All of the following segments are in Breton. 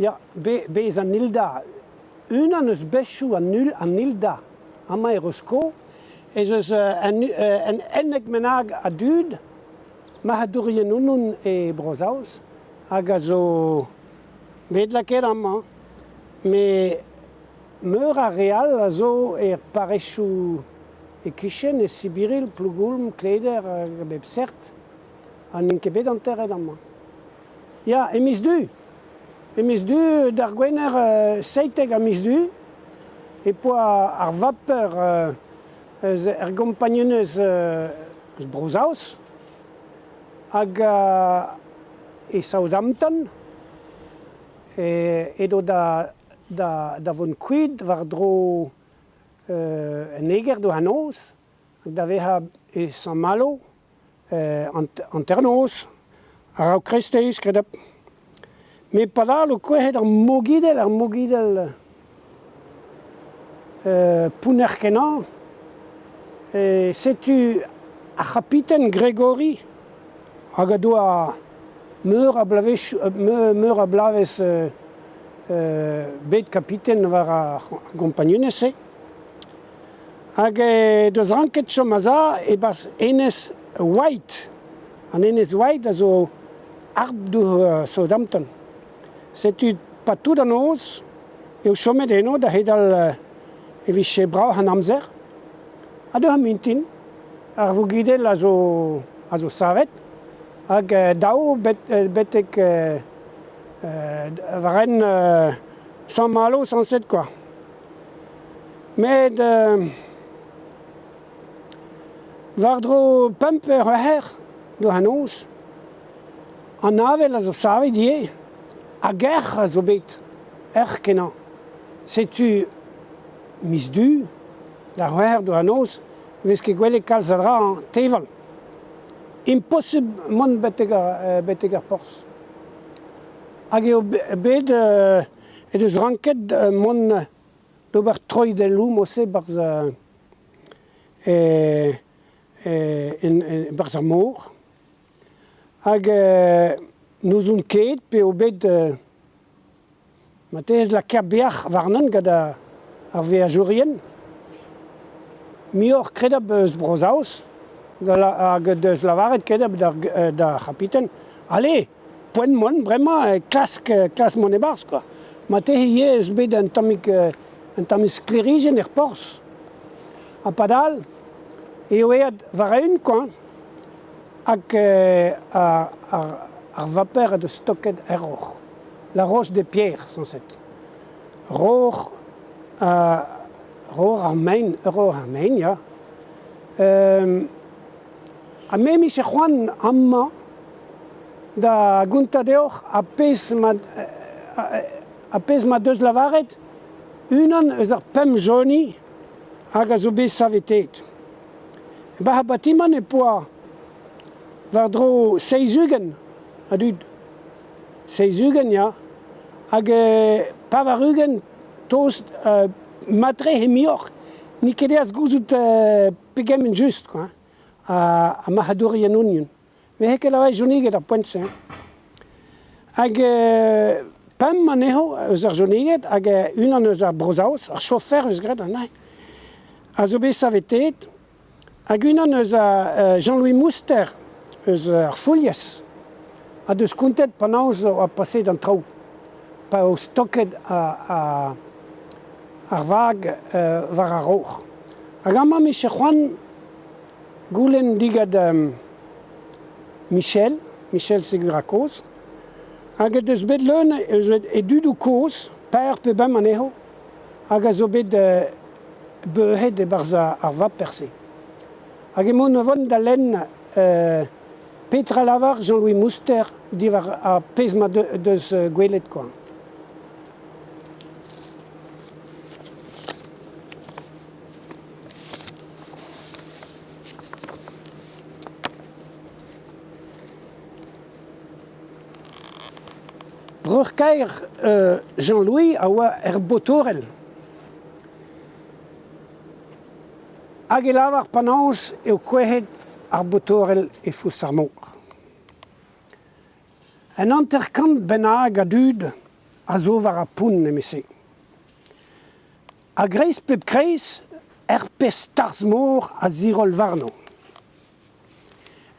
Ja, bez an Ilda. Un an eus bechou an Ilda. Ama Rosko. Ez en ennek menag a dud. Ma ha dourien unun e brozaus. Hag a zo bet laket ama. Me meur a real a zo parechou e kichen e sibiril plougoulm kleder bep cert. An ket bet an terret ama. Ja, emis du. Emis du d'ar gwener seitek a mis du. E po ar vapeur er gompagnonez brozaus. Hag e Southampton. Edo da von kuit war dro en eger do hanoz. Da veha e San Malo an ternoz. Ar au kresteiz kredep. Me padal o kouezhet ar mogidel pouner kenan. Setu a capitaine Grégory hag a do a meur a blavez bet capitaine war ar gompagnonez. Hag deus ranket chom aza e bas Enez White. An Enez White a zo arb do Southampton. Setu patout an oz eo chomet eno da hedal eviche brau an amzer. A do ha mintin ar vougidel a zo savet. Hag dao betek varen San Malo, San Set, quoi. Met war dro pemper her do hanoz. An avel a zo savet ie. A ger a zo bet kenan. Setu mis du da her do hanoz vez ket gwele kalz a dra an teval. Impossible mon betek ar pors. Hag eo bet eus ranket mon d'ober troi del loum ose barz ar mor. Hag nous un ket pe o bet matez la kerbeach warnen gant ar veajourien. Mior kredab eus brozaus. Hag deus lavaret kedeb da capitaine. Allez, poen mon, bremañ, klas mon e barz, quoi. Mate hie eus bet un tammig sklerigen er pors. A padal, eo ead var un koan, hag ar vapeur a deus stoket error. La roche de pierre, son set. Ror ar main, ja. A me mi se c'hoant amma da gonta deoc'h a pez ma deus lavaret unan eus ar pem joni hag a zo bet savetet. Ba ha batiman e poa war dro 6 ugen a dud. 6 ugen, ja. Hag pa war ugen tost matre he mioc'h ni ket eas gouzout pegement just, quoi. A mahadourien union. Me heke lavai joniget ar poentse. Hag pem maneho eus ar joniget hag unan eus ar brozaus, ar chofer eus gret an a zo bet savetet. Hag unan eus Jean-Louis Mouster eus ar folies. A deus kontet panaos a paset an trao. Pa o stoket ar vag war ar roc'h. Hag ama me se c'hoant goulenn digad Michel Segurakoz. Hag eus bet leun e dudou koz, per pe bem aneho, hag a zo bet beuhet e barz ar vap perse. Hag e mon avon da lenn Petra Lavar, Jean-Louis Mouster, divar a pez ma deus gwelet, quoi. Brurkaer Jean-Louis a oa botorel. Hag e lavar panaos eo kouezhet ar botorel e fous ar mor. En anterkant benag a dud a zo war a poun emese. A greiz pep kreiz, pes tarzmor a zirol varno.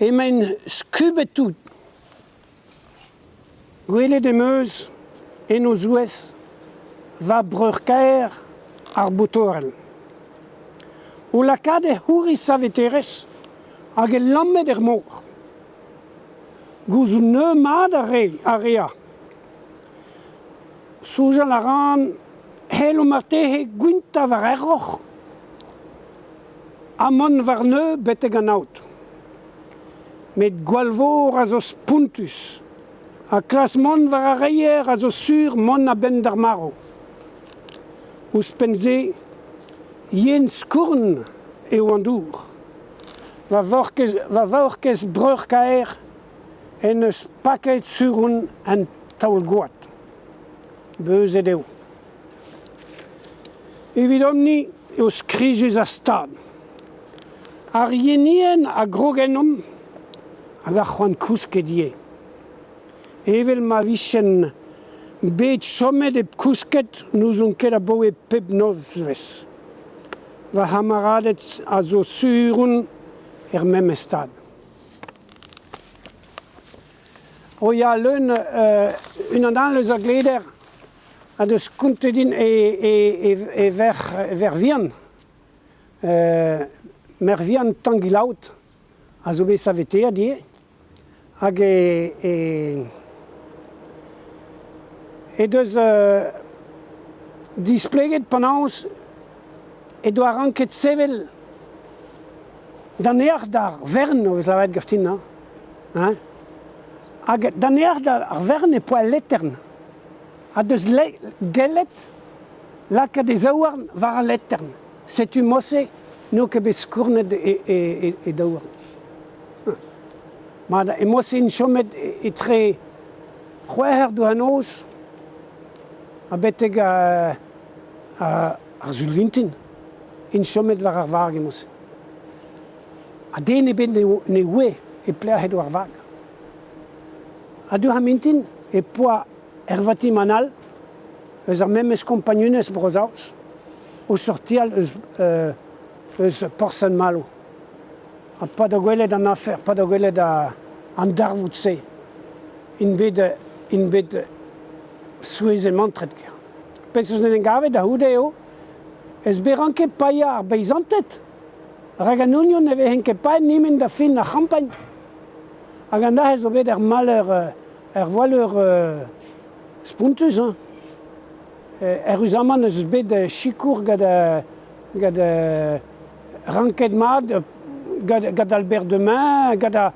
E men skubet tout. Gwele de meuz en o zouez va breur-kaer ar botorel. O lakad e c'houri saveterez hag e lammet er mor. Gouz ou neumad a rea. Soujal a ran hel o martehe gwinta var erroch a mon var neu beteg an aout. Met gwalvor a zo spuntus. A klas mon var a reier a zo sur mon a ben d'ar maro. Ouz penze yen skourn eo an dour. Va vorkez breur-kaer en eus paket surun an taol goat. Beuzet eo. Evit omni eus krijus a stad. Ar yenien a grogenom hag a c'hoant kousket ie. Evel ma vichen bet chomet ep kousket nous on ket a boe pep novzves. Va hamaradet a zo surun mem stad. O ya leun un an leus a gleder a deus kontedin e ver vian. Mer vian tangilaut a zo bet savete a die. Hag e deus displeget panaos e doa ranket sevel dan each dar vern o eus lavet gaftin na. Hag dan each dar vern e poa lettern. A deus gelet laka de zaouarn var a lettern. Setu mosse no ket bet skournet e daouarn. Ma e mosse in chomet e tre c'hwec'her do anoz a beteg ar zulvintin. In chomet war ar vag e mosse. A den e bet ne oe e plec'het war vag. A du hamintin e poa vati manal eus ar memes kompagnonez brozaus o sortial eus porsan malo. A pa da gwelet an afer, pa da gwelet an darvout se. In bet souez e mantret ker. Pes eus n'en gavet da houde eo, ez beranke paia ar beizantet. Rag an union e vehen ket paet nimen da fin na champagne. Hag an da ez o bet maleur voileur spuntus. Eus aman eus bet chikour gad ranket mad, gad Albert Demain, gad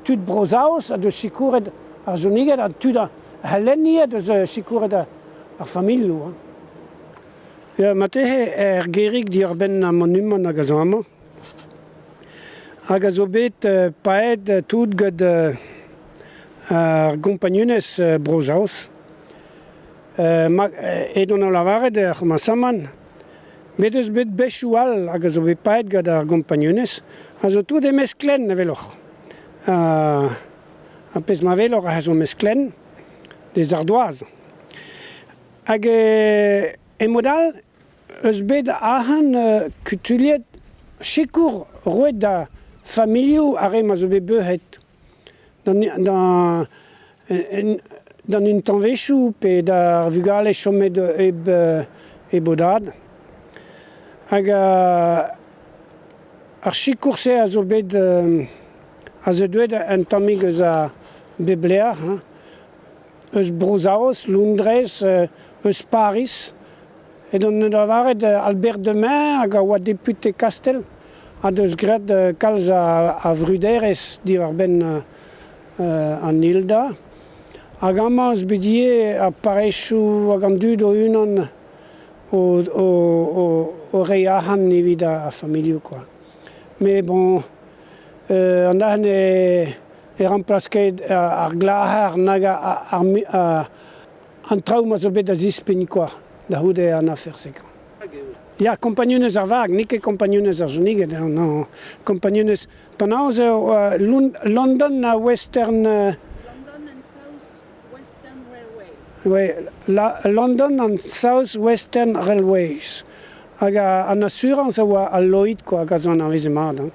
tud brozaos, a deus chikouret ar joniget, a tud halenni a deus chikouret ar familioù. Matehe gerig di ar ben a monument hag a zo amañ. Hag a zo bet paet tout gad ar gompagnonez brozaos. Edon a lavaret ar masaman. Bet eus bet bechou all hag a zo bet paet gad ar gompagnonez. A zo tout e mesklen a veloc'h. A pez ma veloc'h a zo mesklen des ardoaz. Hag e modal eus bet ahan kutuliet chikour roet da familioù a rem a zo bet beuhet. Dan un tanvechou pe da vugale chomet e bodad. Hag ar chikour-se a zo bet a zo deuet un tammig eus a beblear. Eus brozaos, Londrez, eus Paris. Et don da varet Albert Demain hag a oa depute Kastel. A deus gret kalz a vruderez di war ben an Hilda. Hag amañ eus bedie a parechou hag an dud o unan o reiahan evit a familioù. Me bon, an dahen e remplazket ar glahar nag an traoù a zo bet a zispenn da houde an afer sek. Ya, kompagnonez ar vag, nik e kompagnonez ar joniget. Non, kompagnonez panaos London na Western... London and South Western Railways. Oui, la London and South Western Railways. Hag an assurance a oa al loit, quoi, gaz an avezemad.